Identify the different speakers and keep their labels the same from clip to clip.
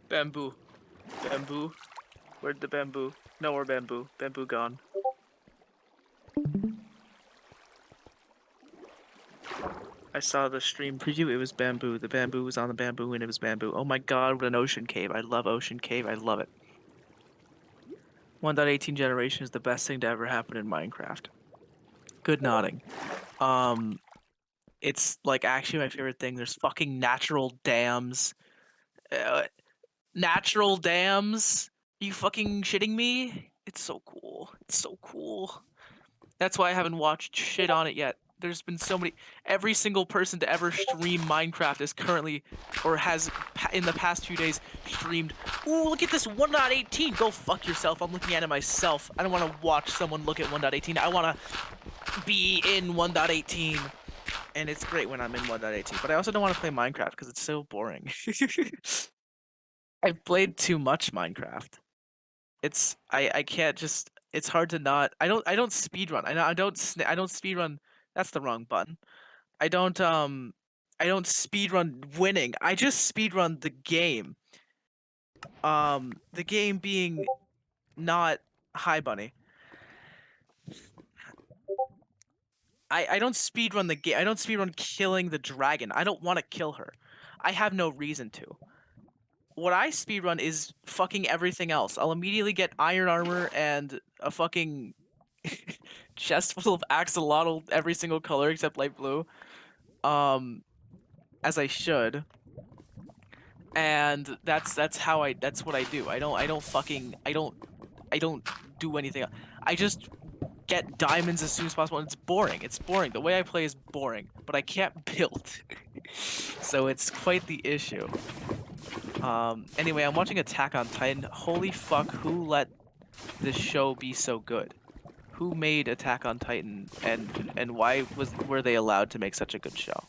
Speaker 1: Bamboo. Bamboo. Where'd the bamboo? No more bamboo. Bamboo gone. I saw the stream preview. It was bamboo. The bamboo was on the bamboo and it was bamboo. Oh my god, what an ocean cave. I love ocean cave. I love it. 1.18 generation is the best thing to ever happen in Minecraft. Good nodding. It's like actually my favorite thing. There's fucking natural dams. Natural dams? Are you fucking shitting me? It's so cool. It's so cool. That's why I haven't watched shit on it yet. There's been so many. Every single person to ever stream Minecraft is currently, or has in the past few days, streamed. Ooh, look at this 1.18. Go fuck yourself. I'm looking at it myself. I don't want to watch someone look at 1.18. I want to be in 1.18. And it's great when I'm in 1.18. But I also don't want to play Minecraft because it's so boring. I've played too much Minecraft. I can't just. It's hard to not. I don't speedrun. I don't speedrun. That's the wrong button. I don't speedrun winning. I just speedrun the game. The game being not Hi Bunny. I don't speedrun the game. I don't speedrun killing the dragon. I don't want to kill her. I have no reason to. What I speedrun is fucking everything else. I'll immediately get iron armor and a fucking chest full of axolotl every single color except light blue. As I should. And that's what I do. I don't do anything. I just get diamonds as soon as possible, and it's boring. It's boring. The way I play is boring, but I can't build. So it's quite the issue. Anyway, I'm watching Attack on Titan. Holy fuck, who let this show be so good? Who made Attack on Titan, and why were they allowed to make such a good show?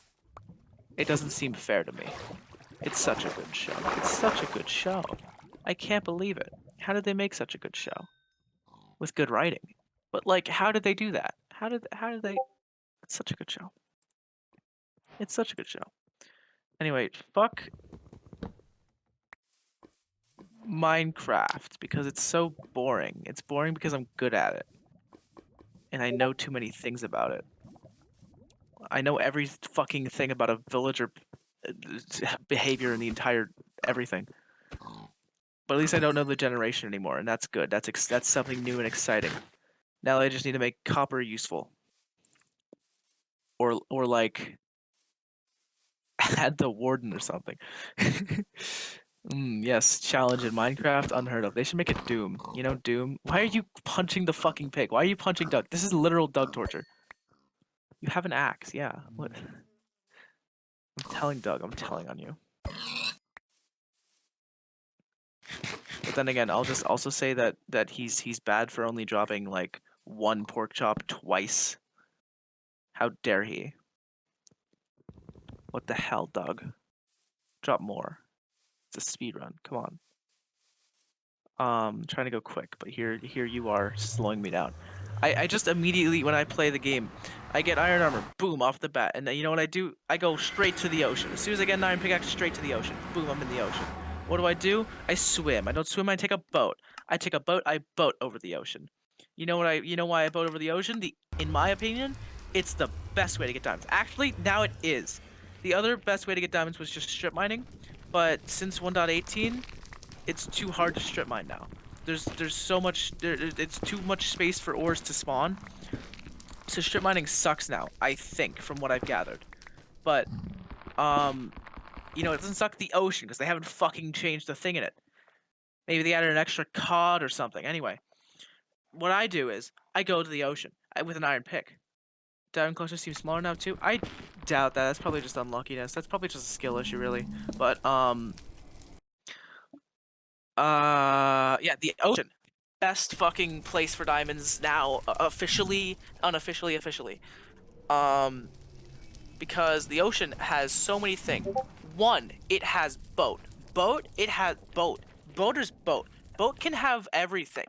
Speaker 1: It doesn't seem fair to me. It's such a good show. It's such a good show. I can't believe it. How did they make such a good show? With good writing. But like, how did they do that? How did they? It's such a good show. It's such a good show. Anyway, fuck Minecraft because it's so boring. It's boring because I'm good at it. And I know too many things about it. I know every fucking thing about a villager behavior in the entire everything. But at least I don't know the generation anymore, and that's good. That's something new and exciting. Now I just need to make copper useful. Or like add the warden or something. Yes, challenge in Minecraft, unheard of. They should make it Doom. You know, Doom. Why are you punching the fucking pig? Why are you punching Doug? This is literal Doug torture. You have an axe, yeah. What? I'm telling Doug. I'm telling on you. But then again, I'll just also say that he's bad for only dropping like one pork chop twice. How dare he? What the hell, Doug? Drop more. It's a speed run. Come on. Trying to go quick, but here you are slowing me down. I just immediately, when I play the game, I get iron armor, boom, off the bat. And then you know what I do? I go straight to the ocean. As soon as I get an iron pickaxe, straight to the ocean. Boom, I'm in the ocean. What do? I swim. I don't swim, I take a boat. I take a boat, I boat over the ocean. You know why I boat over the ocean? In my opinion, it's the best way to get diamonds. Actually, now it is. The other best way to get diamonds was just strip mining, but since 1.18, it's too hard to strip mine now. There's so much it's too much space for ores to spawn. So strip mining sucks now, I think, from what I've gathered. But you know, it doesn't suck the ocean because they haven't fucking changed the thing in it. Maybe they added an extra cod or something. Anyway, what I do is I go to the ocean with an iron pick. Diamond cluster seems smaller now too. I doubt that. That's probably just unluckiness. That's probably just a skill issue, really. But yeah, the ocean, best fucking place for diamonds now, officially, unofficially, officially. Because the ocean has so many things. One, it has boat. Boat, it has boat. Boat is boat. Boat can have everything.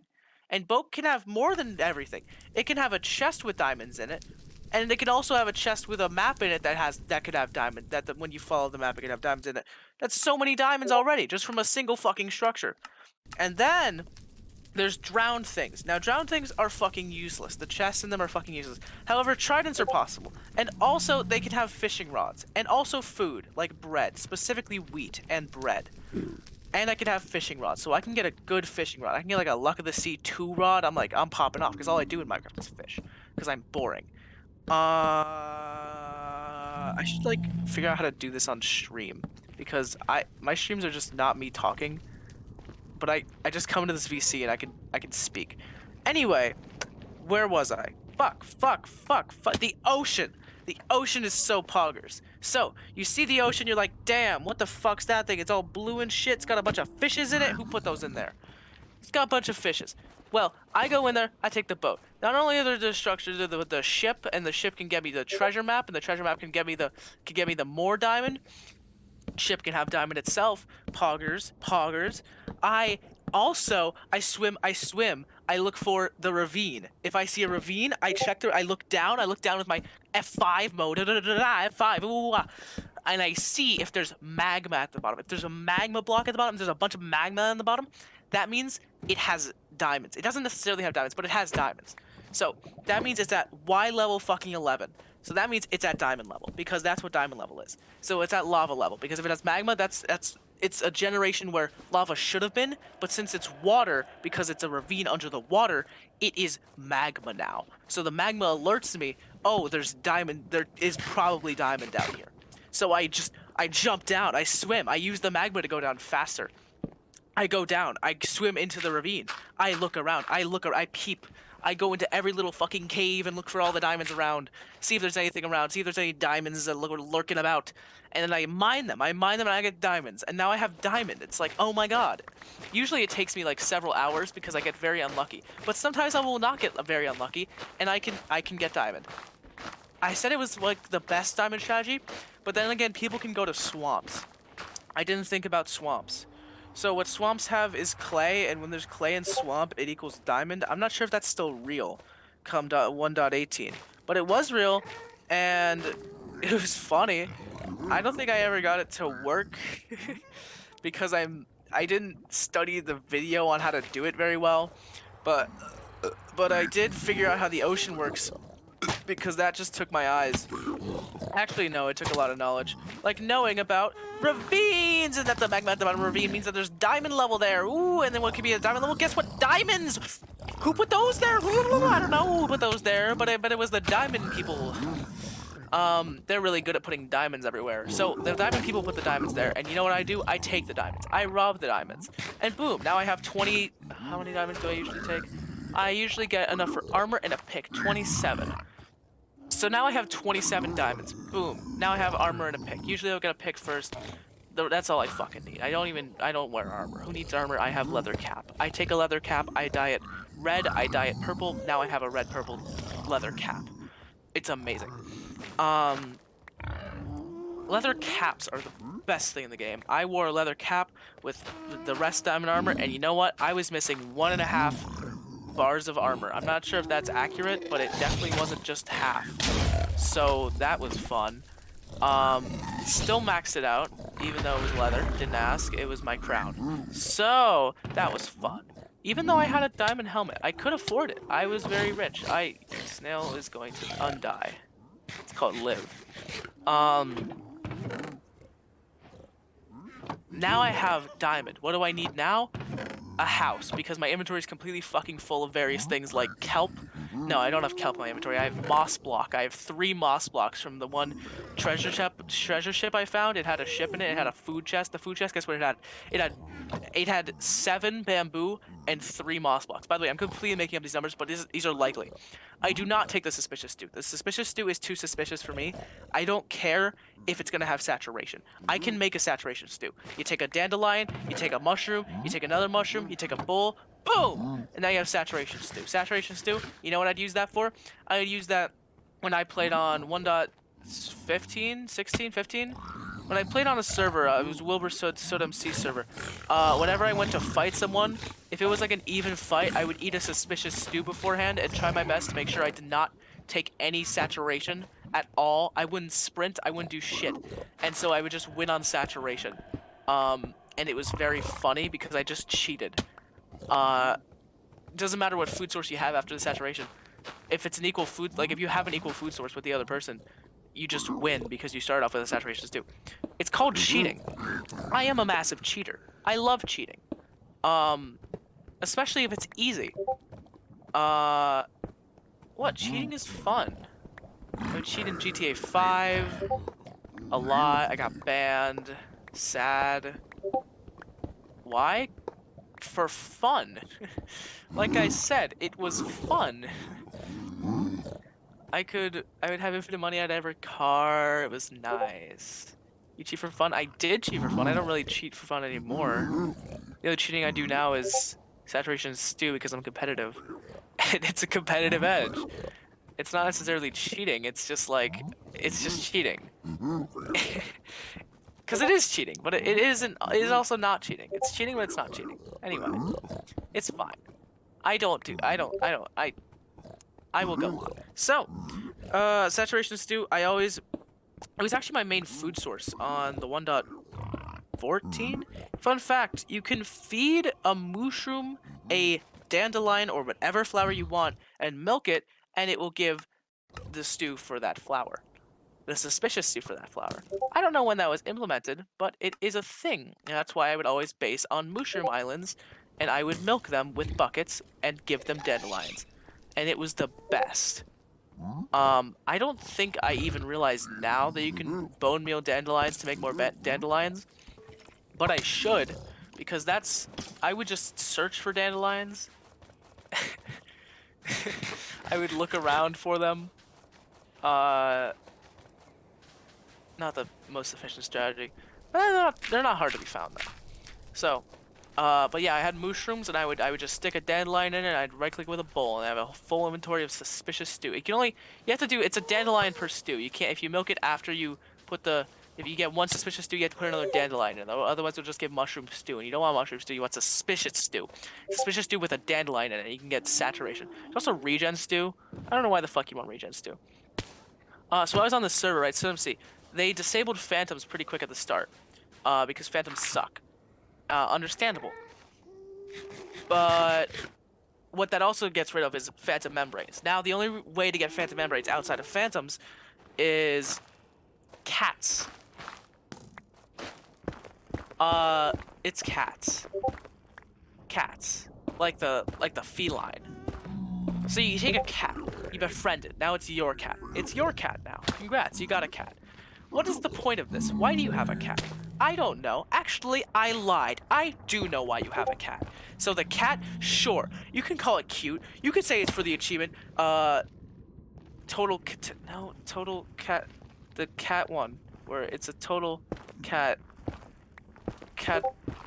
Speaker 1: And boat can have more than everything. It can have a chest with diamonds in it. And it can also have a chest with a map in it that could have diamond. When you follow the map, it can have diamonds in it. That's so many diamonds already, just from a single fucking structure. And then there's drowned things. Now, drowned things are fucking useless. The chests in them are fucking useless. However, tridents are possible. And also, they can have fishing rods. And also food, like bread. Specifically wheat and bread. And I can have fishing rods, so I can get a good fishing rod. I can get like a Luck of the Sea 2 rod. I'm popping off, because all I do in Minecraft is fish. Because I'm boring. I should, like, figure out how to do this on stream. Because my streams are just not me talking. But I just come into this VC and I can speak. Anyway, where was I? Fuck. The ocean. The ocean is so poggers. So, you see the ocean, you're like, damn, what the fuck's that thing? It's all blue and shit. It's got a bunch of fishes in it. Who put those in there? It's got a bunch of fishes. Well, I go in there, I take the boat. Not only are there the structures of the ship, and the ship can get me the treasure map, and the treasure map can get me the more diamond. Ship can have diamond itself. Poggers. I swim. I look for the ravine. If I see a ravine, I check through. I look down with my F5 mode. F5. And I see if there's magma at the bottom. If there's a magma block at the bottom, there's a bunch of magma on the bottom. That means it has diamonds. It doesn't necessarily have diamonds, but it has diamonds. So that means it's at Y level fucking 11. So that means it's at diamond level, because that's what diamond level is. So it's at lava level, because if it has magma, it's a generation where lava should have been, but since it's water, because it's a ravine under the water, it is magma now. So the magma alerts me, oh, there's diamond, there is probably diamond down here. So I jump down, I swim, I use the magma to go down faster. I go down, I swim into the ravine, I look around, I peep. I go into every little fucking cave and look for all the diamonds around. See if there's anything around. See if there's any diamonds that are lurking about. And then I mine them. And I get diamonds. And now I have diamond. It's like, oh my god. Usually it takes me like several hours because I get very unlucky. But sometimes I will not get very unlucky. And I can get diamond. I said it was like the best diamond strategy. But then again, people can go to swamps. I didn't think about swamps. So what swamps have is clay, and when there's clay in swamp, it equals diamond. I'm not sure if that's still real, come 1.18, but it was real, and it was funny. I don't think I ever got it to work because I didn't study the video on how to do it very well, but I did figure out how the ocean works because that just took my eyes. Actually, no, it took a lot of knowledge. Like knowing about ravines, and that the magma at the bottom of the ravine means that there's diamond level there. Ooh, and then what could be a diamond level? Guess what? Diamonds! Who put those there? I don't know who put those there, but it was the diamond people. They're really good at putting diamonds everywhere. So the diamond people put the diamonds there, and you know what I do? I take the diamonds. I rob the diamonds. And boom, now I have 20... How many diamonds do I usually take? I usually get enough for armor and a pick. 27. So now I have 27 diamonds. Boom. Now I have armor and a pick. Usually I'll get a pick first. That's all I fucking need. I don't wear armor. Who needs armor? I have leather cap. I take a leather cap, I dye it red, I dye it purple. Now I have a red-purple leather cap. It's amazing. Leather caps are the best thing in the game. I wore a leather cap with the rest diamond armor, and you know what? I was missing 1.5 bars of armor. I'm not sure if that's accurate, but it definitely wasn't just half. So that was fun. Still maxed it out, even though it was leather. Didn't ask. It was my crown. So that was fun. Even though I had a diamond helmet, I could afford it. I was very rich. Snail is going to undie. It's called live. Now I have diamond. What do I need now? A house, because my inventory is completely fucking full of various things like kelp. No, I don't have kelp in my inventory. I have moss block. I have 3 moss blocks from the one treasure ship I found. It had a ship in it. It had a food chest. The food chest, guess what it had? It had 7 bamboo and 3 moss blocks. By the way, I'm completely making up these numbers, but these are likely. I do not take the suspicious stew. The suspicious stew is too suspicious for me. I don't care if it's gonna have saturation. I can make a saturation stew. You take a dandelion, you take a mushroom, you take another mushroom, you take a bowl, boom! And now you have saturation stew. Saturation stew, you know what I'd use that for? I would use that when I played on 1.15, 16, 15, when I played on a server, it was Wilbur MC server. Whenever I went to fight someone, if it was like an even fight, I would eat a suspicious stew beforehand and try my best to make sure I did not take any saturation at all. I wouldn't sprint, I wouldn't do shit. And so I would just win on saturation. And it was very funny because I just cheated. Doesn't matter what food source you have after the saturation. If it's an equal food, like if you have an equal food source with the other person, you just win because you start off with a saturation stew. It's called cheating. I am a massive cheater. I love cheating. Especially if it's easy. What? Cheating is fun. I would cheat in GTA 5 a lot. I got banned. Sad. Why? For fun. Like I said, it was fun. I would have infinite money out of every car. It was nice. You cheat for fun? I did cheat for fun. I don't really cheat for fun anymore. The only cheating I do now is saturation stew because I'm competitive. And it's a competitive edge. It's not necessarily cheating, it's just like, it's just cheating. Because it is cheating, but it is also not cheating. It's cheating, but it's not cheating. Anyway, it's fine. I will go on. So, saturation stew, it was actually my main food source on the 1.14. Fun fact, you can feed a mushroom a dandelion or whatever flower you want and milk it, and it will give the stew for that flower. The suspicious stew for that flower. I don't know when that was implemented, but it is a thing. And that's why I would always base on mushroom islands, and I would milk them with buckets and give them dandelions. And it was the best. I don't think I even realize now that you can bone meal dandelions to make more dandelions, but I should, because I would just search for dandelions. I would look around for them. Not the most efficient strategy, but they're not hard to be found though. So, but yeah, I had mushrooms, and I would just stick a dandelion in it, and I'd right-click with a bowl, and I have a full inventory of suspicious stew. You have to do, it's a dandelion per stew. You can't, if you milk it after you put if you get one suspicious stew, you have to put another dandelion in. Otherwise, it'll just give mushroom stew, and you don't want mushroom stew, you want suspicious stew. Suspicious stew with a dandelion in it, you can get saturation. There's also regen stew. I don't know why the fuck you want regen stew. So I was on the server, right, CMC. They disabled phantoms pretty quick at the start, because phantoms suck. Understandable. But what that also gets rid of is phantom membranes. Now, the only way to get phantom membranes outside of phantoms is cats. It's cats. Cats. Like the feline. So you take a cat, you befriend it, now it's your cat. It's your cat now. Congrats, you got a cat. What is the point of this? Why do you have a cat? I don't know. Actually, I lied. I do know why you have a cat. So the cat, sure, you can call it cute. You can say it's for the achievement. Total cat, the cat one, where it's a total cat,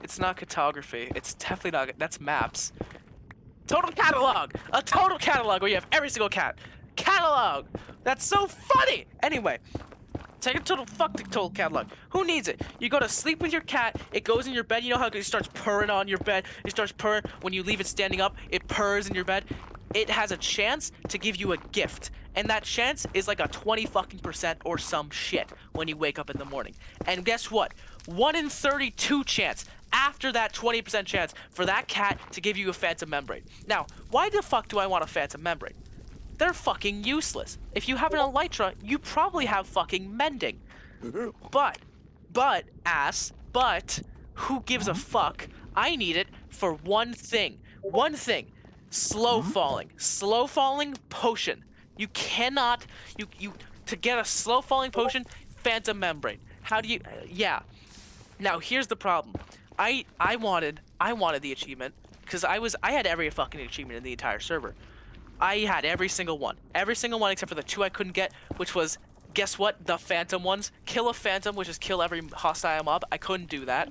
Speaker 1: it's not cartography. It's definitely not, that's maps. Total catalog! A total catalog where you have every single cat. Catalog! That's so funny! Anyway. Take a total catalog. Who needs it? You go to sleep with your cat, it goes in your bed, you know how it starts purring on your bed? It starts purring when you leave it standing up, it purrs in your bed. It has a chance to give you a gift. And that chance is like a 20% or some shit when you wake up in the morning. And guess what? 1 in 32 chance after that 20% chance for that cat to give you a phantom membrane. Now, why the fuck do I want a phantom membrane? They're fucking useless. If you have an elytra, you probably have fucking mending. But, who gives a fuck? I need it for one thing. One thing. Slow falling. Slow falling potion. You cannot, to get a slow falling potion, phantom membrane. How do you, yeah. Now, here's the problem. I wanted the achievement, because I had every fucking achievement in the entire server. I had every single one except for the 2 I couldn't get, which was, guess what, the phantom ones. Kill a phantom, which is kill every hostile mob. I couldn't do that.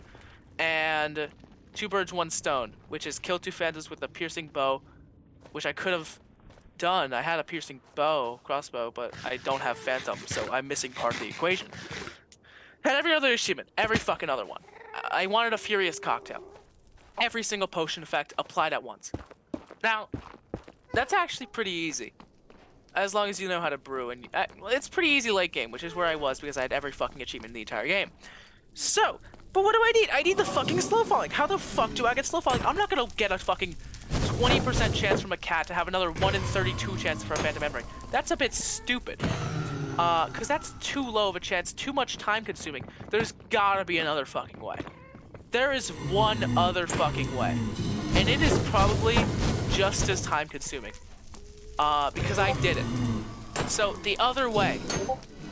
Speaker 1: And 2 birds, 1 stone, which is kill 2 phantoms with a piercing bow, which I could have done. I had a piercing crossbow, but I don't have phantom, so I'm missing part of the equation. Had every other achievement, every fucking other one. I wanted a Furious Cocktail. Every single potion effect applied at once. Now, that's actually pretty easy. As long as you know how to brew, and it's pretty easy late game, which is where I was because I had every fucking achievement in the entire game. So, but what do I need? I need the fucking slow falling. How the fuck do I get slow falling? I'm not gonna get a fucking 20% chance from a cat to have another 1 in 32 chance for a phantom memory. That's a bit stupid. Cause that's too low of a chance, too much time consuming. There's gotta be another fucking way. There is one other fucking way. And it is probably just as time consuming. Because I did it. So, the other way.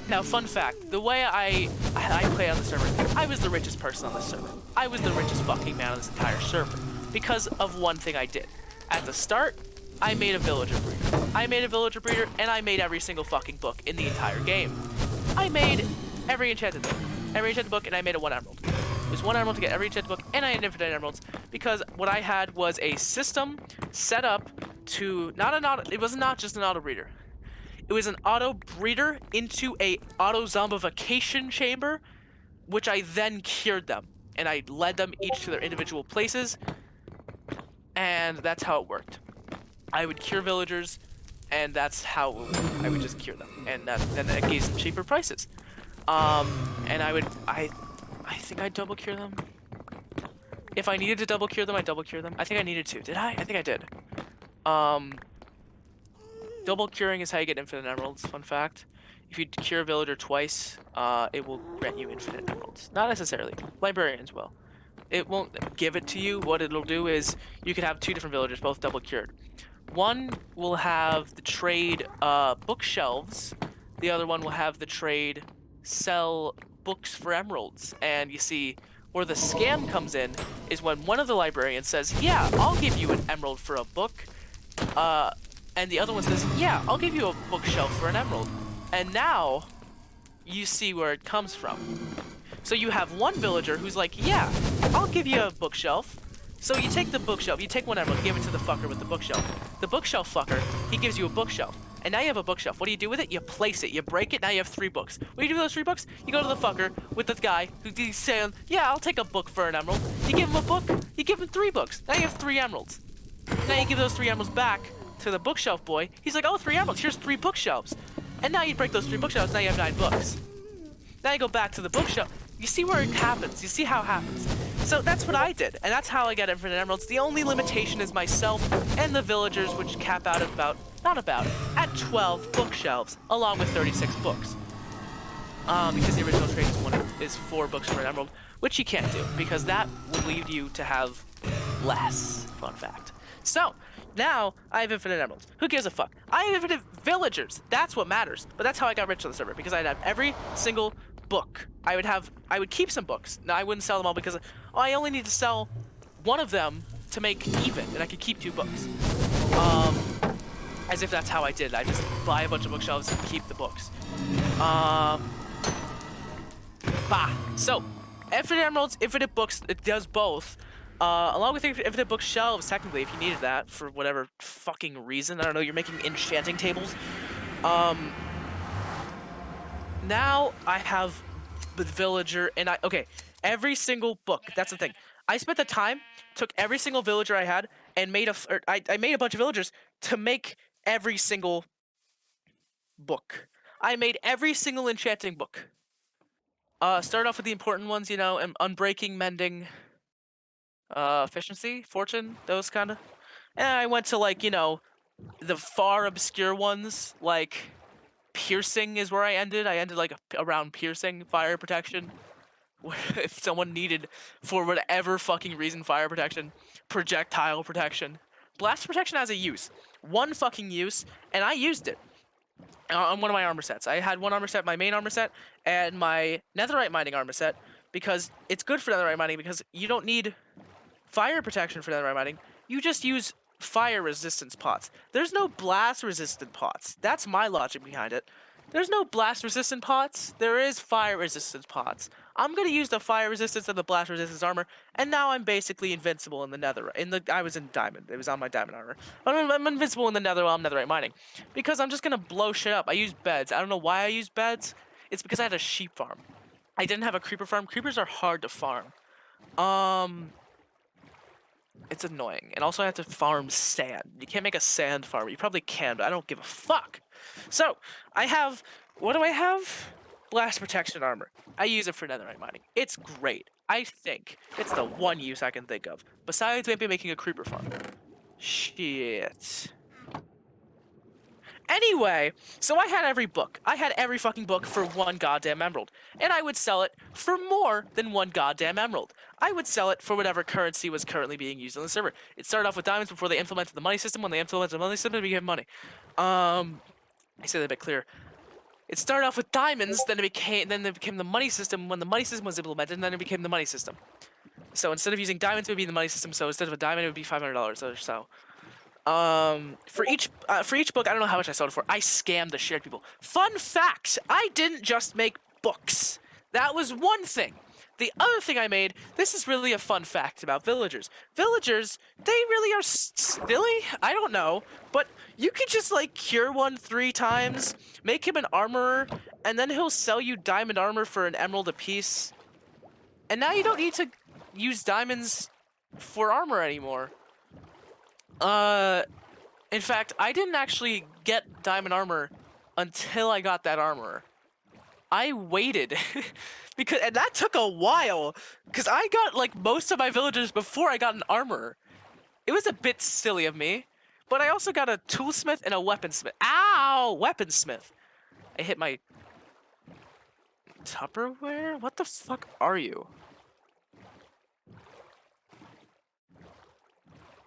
Speaker 1: Now, fun fact, the way I play on the server, I was the richest person on the server. I was the richest fucking man on this entire server. Because of one thing I did. At the start, I made a villager breeder. And I made every single fucking book in the entire game. I made every enchanted book, and I made a 1 emerald. It was 1 emerald to get every enchanted book, and I had infinite emeralds, because what I had was a system set up to, it was not just an auto breeder. It was an auto breeder into a auto zombification chamber, which I then cured them, and I led them each to their individual places, and that's how it worked. I would cure villagers, and that's how I would just cure them, and then it gave them cheaper prices. And I think I'd double cure them. If I needed to double cure them, I'd double cure them. I think I needed to. Did I? I think I did. Double curing is how you get infinite emeralds, fun fact. If you cure a villager twice, it will grant you infinite emeralds. Not necessarily. Librarians will. It won't give it to you. What it'll do is you could have 2 different villagers, both double cured. One will have the trade bookshelves. The other one will have the trade sell books for emeralds. And you see, where the scam comes in is when one of the librarians says, yeah, I'll give you an emerald for a book. And the other one says, yeah, I'll give you a bookshelf for an emerald. And now, you see where it comes from. So you have one villager who's like, yeah, I'll give you a bookshelf. So you take the bookshelf, you take 1 emerald, give it to the fucker with the bookshelf. The bookshelf fucker, he gives you a bookshelf. And now you have a bookshelf. What do you do with it? You place it, you break it, now you have 3 books. What do you do with those 3 books? You go to the fucker with the guy who's saying, yeah, I'll take a book for an emerald. You give him a book, you give him 3 books. Now you have 3 emeralds. Now you give those 3 emeralds back to the bookshelf boy. He's like, oh, 3 emeralds, here's 3 bookshelves. And now you break those 3 bookshelves, now you have 9 books. Now you go back to the bookshelf. You see where it happens. You see how it happens. So that's what I did, and that's how I got infinite emeralds. The only limitation is myself and the villagers, which cap out at 12 bookshelves, along with 36 books. Because the original trade is 4 books for an emerald, which you can't do, because that would lead you to have less. Fun fact. So, now, I have infinite emeralds. Who gives a fuck? I have infinite villagers. That's what matters. But that's how I got rich on the server, because I'd have every single book. I would keep some books. Now, I wouldn't sell them all because I only need to sell 1 of them to make even, and I could keep 2 books. As if that's how I did it. I just buy a bunch of bookshelves and keep the books. So, infinite emeralds, infinite books, it does both. Along with infinite bookshelves, technically, if you needed that for whatever fucking reason. I don't know, you're making enchanting tables. Now I have the villager, and every single book. That's the thing. I spent the time, took every single villager I had, and I made a bunch of villagers to make every single book. I made every single enchanting book. Start off with the important ones, you know, unbreaking, mending, efficiency, fortune, those kind of. And I went to, like, you know, the far obscure ones, like piercing is where I ended. I ended like around piercing, fire protection. If someone needed, for whatever fucking reason, fire protection, projectile protection. Blast protection has a use. 1 fucking use, and I used it. On one of my armor sets. I had 1 armor set, my main armor set, and my netherite mining armor set, because it's good for netherite mining, because you don't need fire protection for netherite mining. You just use fire resistance pots. There's no blast resistant pots. That's my logic behind it. There's no blast resistant pots. There is fire resistance pots. I'm gonna use the fire resistance and the blast resistance armor, and now I'm basically invincible in the nether. I was in diamond. It was on my diamond armor. But I'm invincible in the nether while I'm netherite mining, because I'm just gonna blow shit up. I use beds. I don't know why I use beds. It's because I had a sheep farm. I didn't have a creeper farm. Creepers are hard to farm. It's annoying. And also I have to farm sand. You can't make a sand farm. You probably can, but I don't give a fuck. So, I have... What do I have? Blast protection armor. I use it for netherite mining. It's great. I think it's the one use I can think of. Besides maybe making a creeper farm. Shit. Anyway, so I had every book. I had every fucking book for one goddamn emerald. And I would sell it for more than one goddamn emerald. I would sell it for whatever currency was currently being used on the server. It started off with diamonds before they implemented the money system. When they implemented the money system, it became money. I say that a bit clear. It started off with diamonds, then it became the money system when the money system was implemented, and then it became the money system. So instead of using diamonds, it would be the money system. So instead of a diamond, it would be $500 or so. For each book, I don't know how much I sold it for. I scammed the shit out of people. Fun fact, I didn't just make books. That was one thing. The other thing I made, this is really a fun fact about villagers. Villagers, they really are silly? I don't know. But you can just, like, cure one 3 times, make him an armorer, and then he'll sell you diamond armor for an emerald apiece. And now you don't need to use diamonds for armor anymore. In fact, I didn't actually get diamond armor until I got that armor. I waited and that took a while because I got like most of my villagers before I got an armor. It was a bit silly of me, but I also got a toolsmith and a weaponsmith. Ow! Weaponsmith. I hit my Tupperware? What the fuck are you?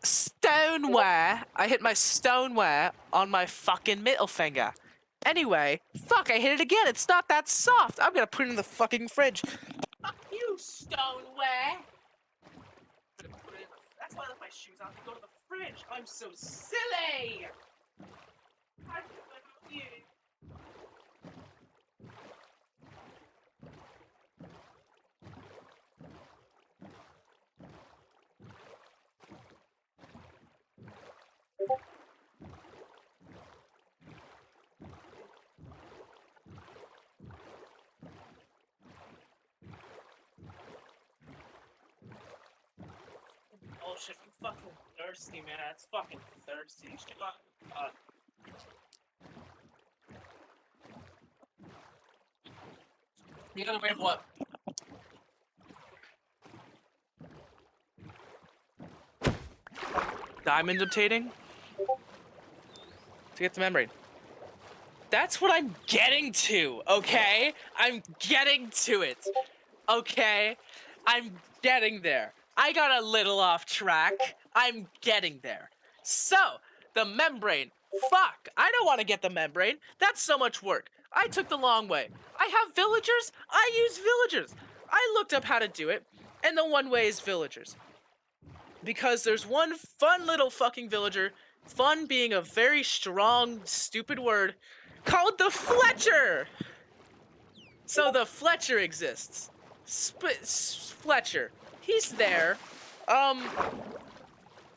Speaker 1: Stoneware! I hit my stoneware on my fucking middle finger. Anyway, fuck, I hit it again. It's not that soft. I'm gonna put it in the fucking fridge. Fuck you, stoneware! That's why I left my shoes on to go to the fridge. I'm so silly! I you. Oh shit, I'm fucking thirsty, man. It's fucking thirsty. Shit, you gonna win what? Diamond obtaining? To get the membrane. That's what I'm getting to, okay? I'm getting to it. Okay? I'm getting there. I got a little off track. I'm getting there. So, the membrane. Fuck, I don't want to get the membrane. That's so much work. I took the long way. I have villagers. I use villagers. I looked up how to do it, and the one way is villagers. Because there's one fun little fucking villager, fun being a very strong, stupid word, called the Fletcher! So the Fletcher exists. Fletcher. He's there.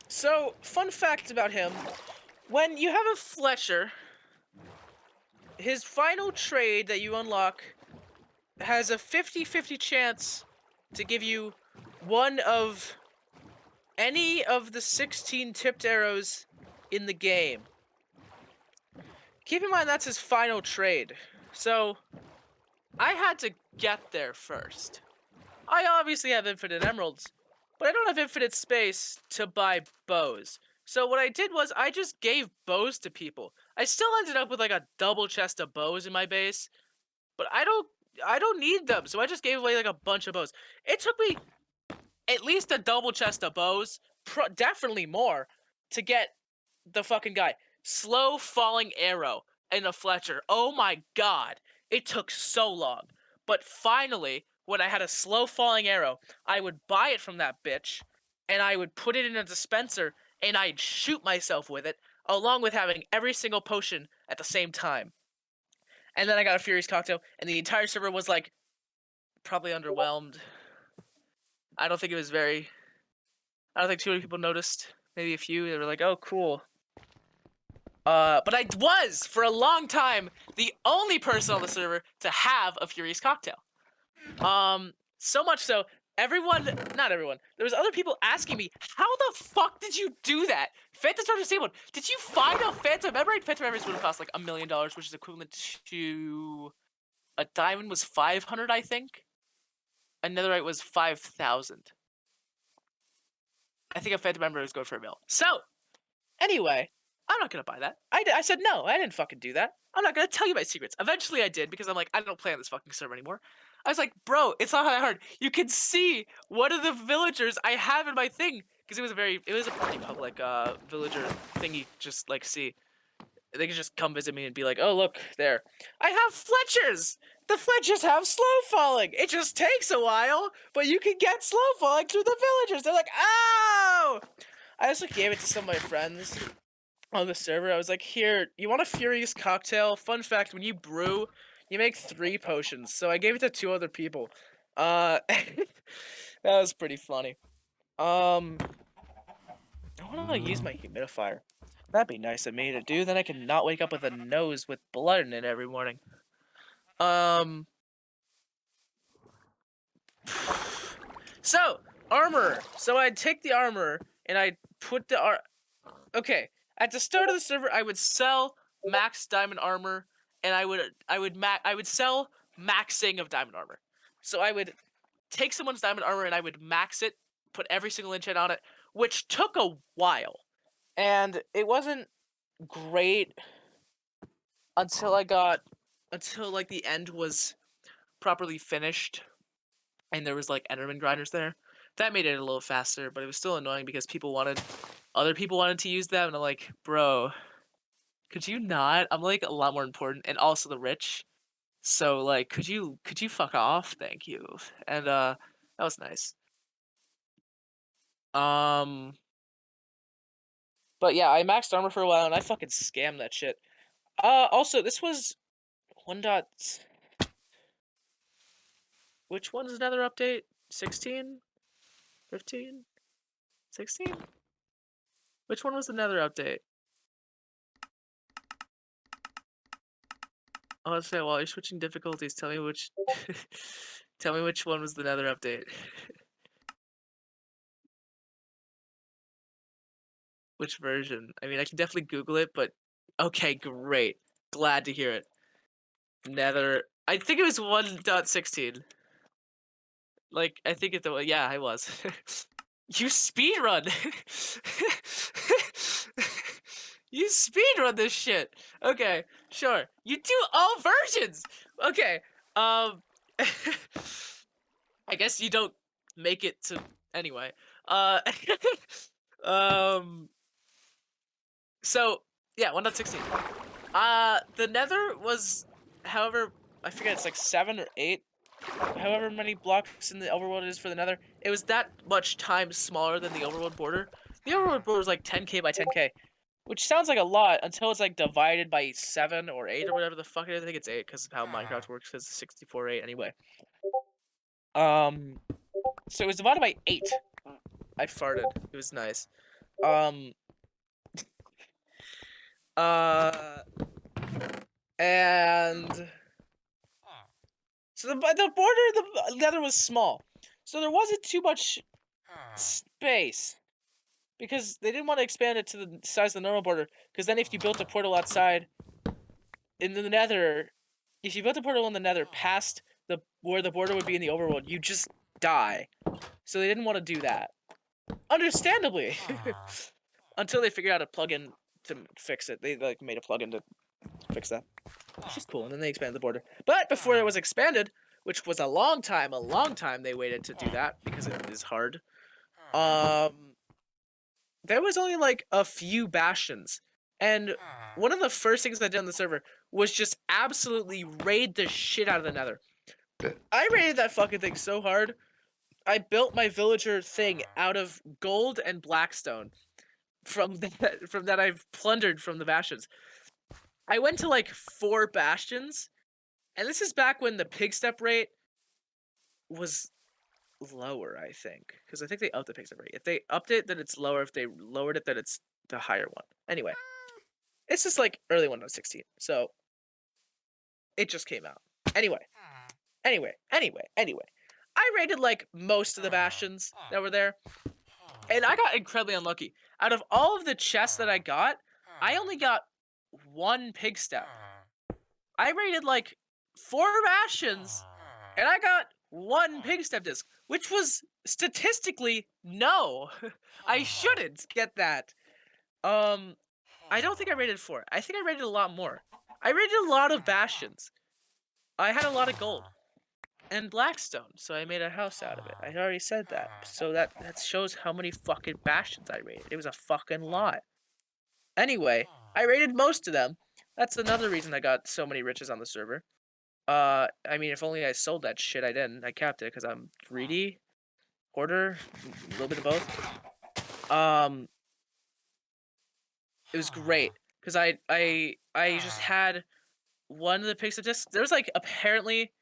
Speaker 1: So, fun fact about him. When you have a Fletcher, his final trade that you unlock has a 50-50 chance to give you one of any of the 16 tipped arrows in the game. Keep in mind that's his final trade. So, I had to get there first. I obviously have infinite emeralds, but I don't have infinite space to buy bows. So what I did was I just gave bows to people. I still ended up with like a double chest of bows in my base, but I don't need them, so I just gave away like a bunch of bows. It took me at least a double chest of bows, definitely more, to get the fucking guy. Slow falling arrow and a Fletcher. Oh my god. It took so long. But finally, when I had a slow falling arrow, I would buy it from that bitch, and I would put it in a dispenser, and I'd shoot myself with it, along with having every single potion at the same time. And then I got a Furious Cocktail, and the entire server was like, probably underwhelmed. I don't think too many people noticed. Maybe a few. They were like, oh, cool. But I was, for a long time, the only person on the server to have a Furious Cocktail. So much so, not everyone, there was other people asking me, how the fuck did you do that? Phantom Star disabled. Did you find a Phantom Emerald? Phantom Emeralds would have cost like $1 million, which is equivalent to a diamond was 500, I think. A netherite was 5,000. I think a Phantom Emerald is going for $1 million. So, anyway, I'm not gonna buy that. I said no, I didn't fucking do that. I'm not gonna tell you my secrets. Eventually I did because I'm like, I don't play on this fucking server anymore. I was like, bro, it's not that hard. You can see one of the villagers I have in my thing. Because it was a pretty public villager thingy, just like see. They could just come visit me and be like, oh look, there. I have Fletchers! The Fletchers have slow falling. It just takes a while, but you can get slow falling through the villagers. They're like, oh! I also gave it to some of my friends on the server. I was like, here, you want a Furious cocktail? Fun fact, when you brew, you make 3 potions. So I gave it to 2 other people. That was pretty funny. I want to use my humidifier. That'd be nice of me to do. Then I can not wake up with a nose with blood in it every morning. So, armor. So I'd take the armor and I'd put the okay. At the start of the server, I would sell max diamond armor, and I would sell maxing of diamond armor. So I would take someone's diamond armor and I would max it, put every single enchant on it, which took a while, and it wasn't great until like the end was properly finished, and there was like Enderman grinders there. That made it a little faster, but it was still annoying because other people wanted to use them, and I'm like, bro, could you not? I'm like a lot more important, and also the rich. So like, could you fuck off? Thank you. And that was nice. But yeah, I maxed armor for a while, and I fucking scammed that shit. Also, this was 1. Which one's another update? 16? 15? 16? Which one was the nether update? Oh, let's say while you're switching difficulties, tell me which tell me which one was the nether update. Which version? I mean, I can definitely Google it, but okay, great. Glad to hear it. Nether. I think it was 1.16. Like, I think yeah, I was. You speedrun! You speedrun this shit! Okay, sure. You do all versions! Okay, I guess you don't make it to... Anyway. Um... So, yeah, 1.16. The nether was, however, I forget, it's like 7 or 8, however many blocks in the overworld is for the nether. It was that much times smaller than the overworld border. The overworld border was like 10k by 10k, which sounds like a lot until it's like divided by 7 or 8 or whatever the fuck it is. I think it's 8 because of how Minecraft works, because it's 64/8 anyway. So it was divided by 8. I farted. It was nice. And so the border, the nether was small, so there wasn't too much space, because they didn't want to expand it to the size of the normal border, because then if you built a portal outside in the nether, if you built a portal in the nether past where the border would be in the overworld, you just die. So they didn't want to do that, understandably. Until they figured out a plugin to fix it. They like made a plugin to fix that, which is cool, and then they expanded the border. But before it was expanded, which was a long time they waited to do that because it is hard. There was only like a few bastions, and one of the first things I did on the server was just absolutely raid the shit out of the nether. I raided that fucking thing so hard. I built my villager thing out of gold and blackstone from that I've plundered from the bastions. I went to like 4 bastions, and this is back when the pig step rate was lower, I think. Because I think they upped the pig step rate. If they upped it, then it's lower. If they lowered it, then it's the higher one. Anyway, it's just like early 1.16, so it just came out. Anyway, Anyway. I raided like most of the bastions that were there, and I got incredibly unlucky. Out of all of the chests that I got, I only got one pig step. I raided like 4 bastions, and I got one pig step disc, which was statistically no. I shouldn't get that. I don't think I rated 4. I think I rated a lot more. I rated a lot of bastions. I had a lot of gold and blackstone, so I made a house out of it. I already said that. So that shows how many fucking bastions I rated. It was a fucking lot. Anyway, I rated most of them. That's another reason I got so many riches on the server. I mean, if only I sold that shit. I didn't. I kept it because I'm greedy, hoarder, a little bit of both. It was great because I just had one of the pixel discs. There was like apparently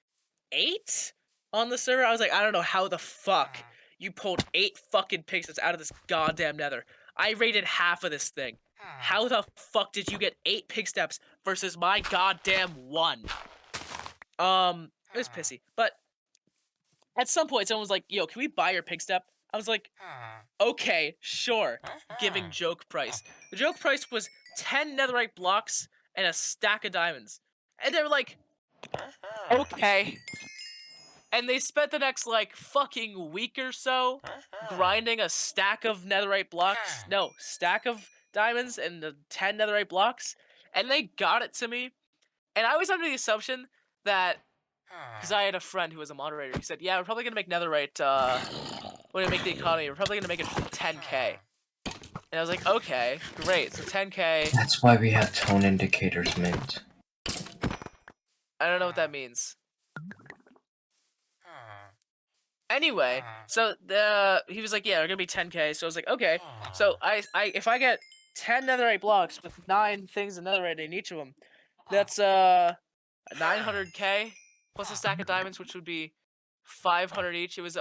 Speaker 1: 8 on the server. I was like, I don't know how the fuck you pulled 8 fucking pixels out of this goddamn nether. I rated half of this thing. How the fuck did you get 8 pig steps versus my goddamn 1? It was pissy. But at some point, someone was like, yo, can we buy your pig step? I was like, okay, sure. Giving joke price. The joke price was 10 netherite blocks and a stack of diamonds. And they were like, okay. And they spent the next, like, fucking week or so grinding a stack of netherite blocks. No, stack of diamonds and the 10 netherite blocks. And they got it to me. And I was under the assumption that, because I had a friend who was a moderator, he said, yeah, we're probably going to make netherite, when we make the economy, we're probably going to make it 10k. And I was like, okay, great, so 10k.
Speaker 2: That's why we have tone indicators, mint.
Speaker 1: I don't know what that means. Anyway, so he was like, yeah, they're gonna be 10k. So I was like, okay. So if I get 10 netherite blocks with 9 things of netherite in each of them, that's 900k plus a stack of diamonds, which would be 500 each. It was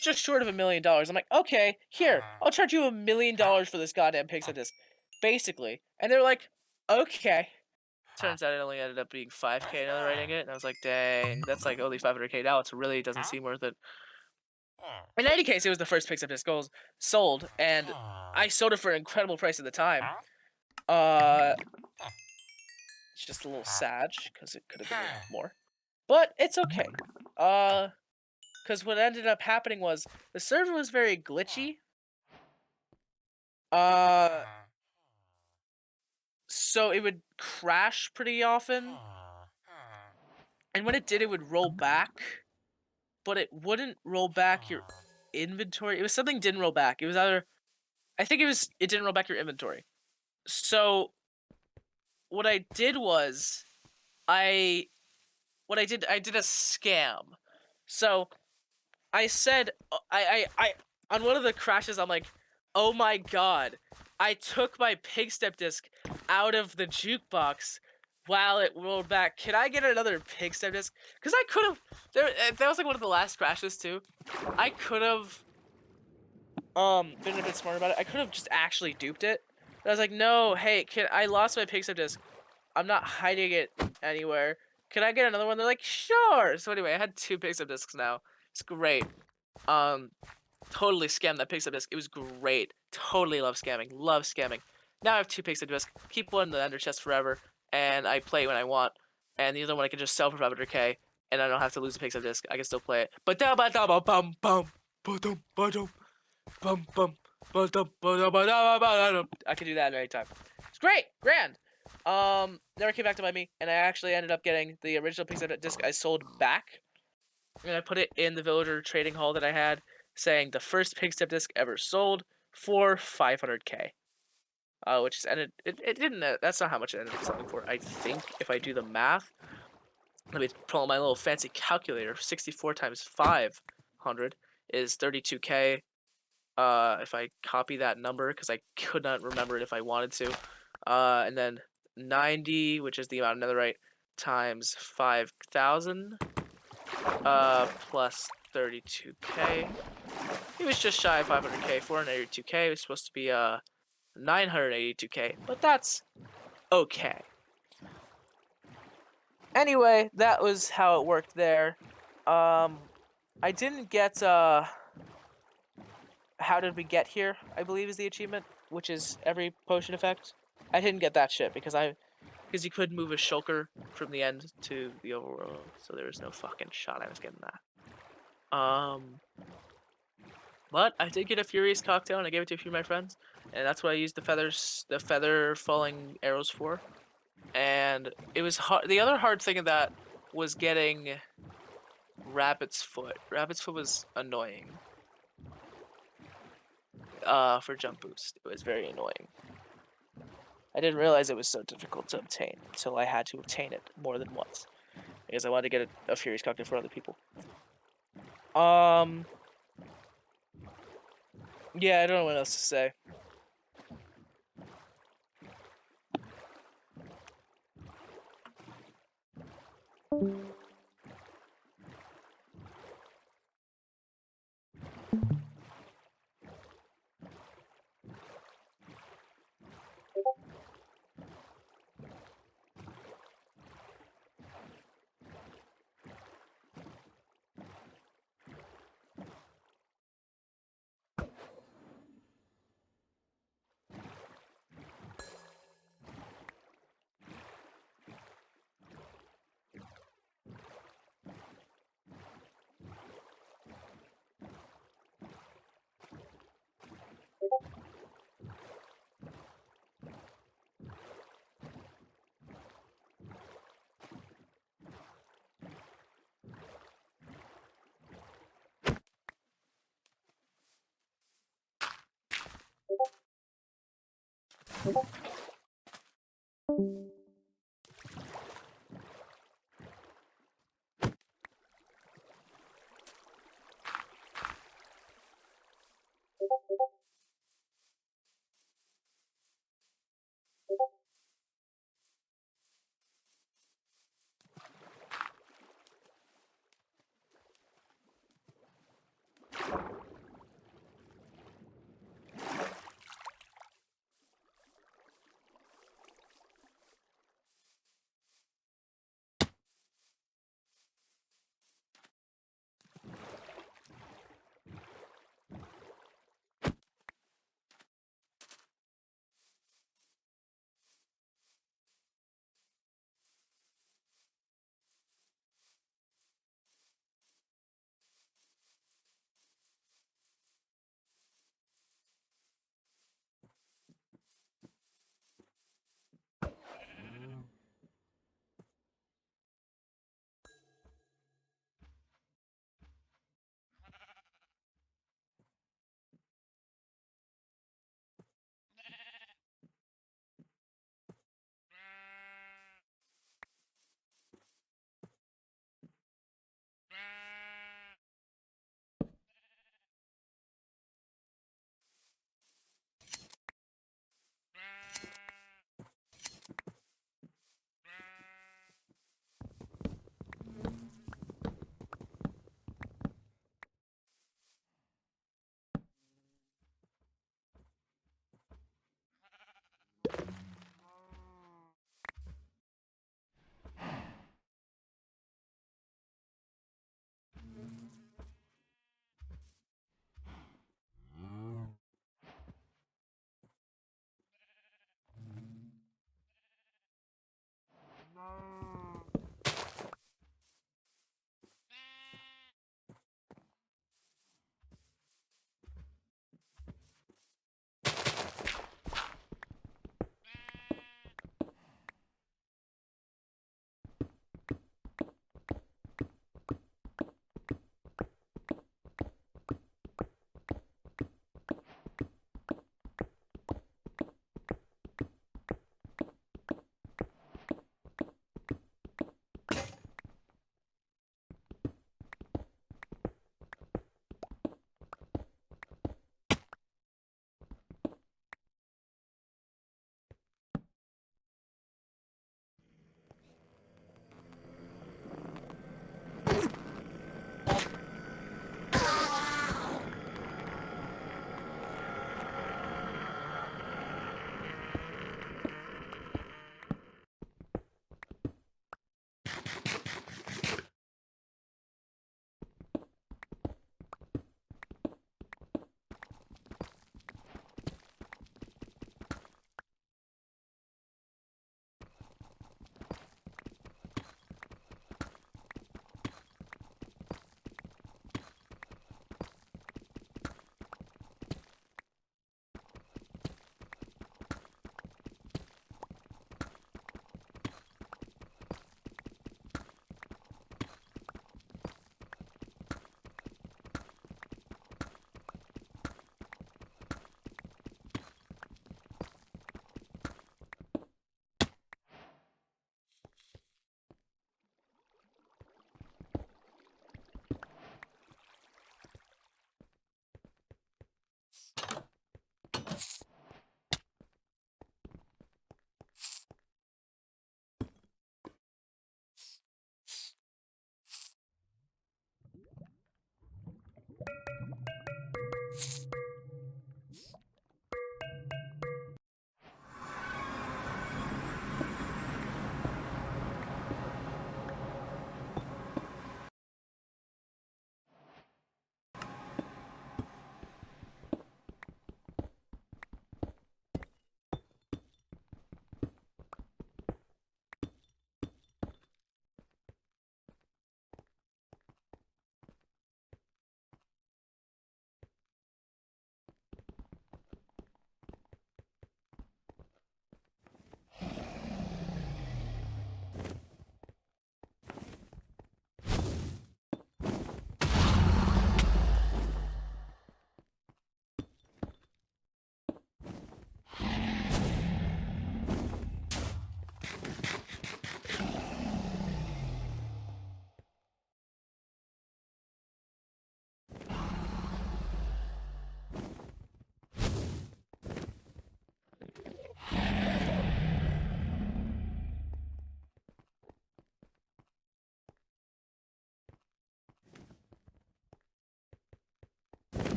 Speaker 1: just short of $1 million. I'm like, okay, here, I'll charge you $1 million for this goddamn pixel disc, basically. And they're like, okay. Turns out it only ended up being 5k another rating it, and I was like, dang, that's like only 500k now. It really doesn't seem worth it. In any case, it was the first Pixar disc sold, and I sold it for an incredible price at the time. It's just a little sad, because it could have been more. But it's okay. Because what ended up happening was, the server was very glitchy. So it would crash pretty often. And when it did, it would roll back. But it wouldn't roll back your inventory. It was something didn't roll back. It was either... I think it didn't roll back your inventory. So what I did was... I did a scam. So I said... I on one of the crashes, I'm like, oh my god. I took my pig step disc out of the jukebox while it rolled back. Can I get another pig step disc? Because I could have... That was like one of the last crashes too. I could have been a bit smarter about it. I could have just actually duped it. But I was like, no, hey, I lost my pig step disc. I'm not hiding it anywhere. Can I get another one? They're like, sure. So anyway, I had 2 pig step discs now. It's great. Totally scammed that pig step disc. It was great. Totally love scamming. Love scamming. Now I have 2 pig step discs. Keep one in the ender chest forever, and I play when I want. And the other one I can just sell for 500k, and I don't have to lose a pig step disc. I can still play it. But bum bum bum bum bum. I can do that at any time. It's great, grand. Never came back to bite me, and I actually ended up getting the original pig step disc I sold back, and I put it in the villager trading hall that I had, saying the first pig step disc ever sold for 500k. Which is ended. It didn't. That's not how much it ended up selling for. I think if I do the math, let me pull out my little fancy calculator. 64 times 500 is 32k. If I copy that number, because I could not remember it if I wanted to, and then 90, which is the amount of netherite, times 5,000, plus 32k. It was just shy of 500k, 482k. It was supposed to be 982k, but that's okay. Anyway, that was how it worked there. I didn't get how did we get here, I believe is the achievement, which is every potion effect. I didn't get that shit because you could move a shulker from the end to the overworld, so there was no fucking shot I was getting that. But I did get a Furious Cocktail and I gave it to a few of my friends, and that's what I used the feather falling arrows for. And it was hard. The other hard thing of that was getting Rabbit's Foot. Rabbit's Foot was annoying. For jump boost, it was very annoying. I didn't realize it was so difficult to obtain until I had to obtain it more than once because I wanted to get a Furious Cocktail for other people. Yeah, I don't know what else to say.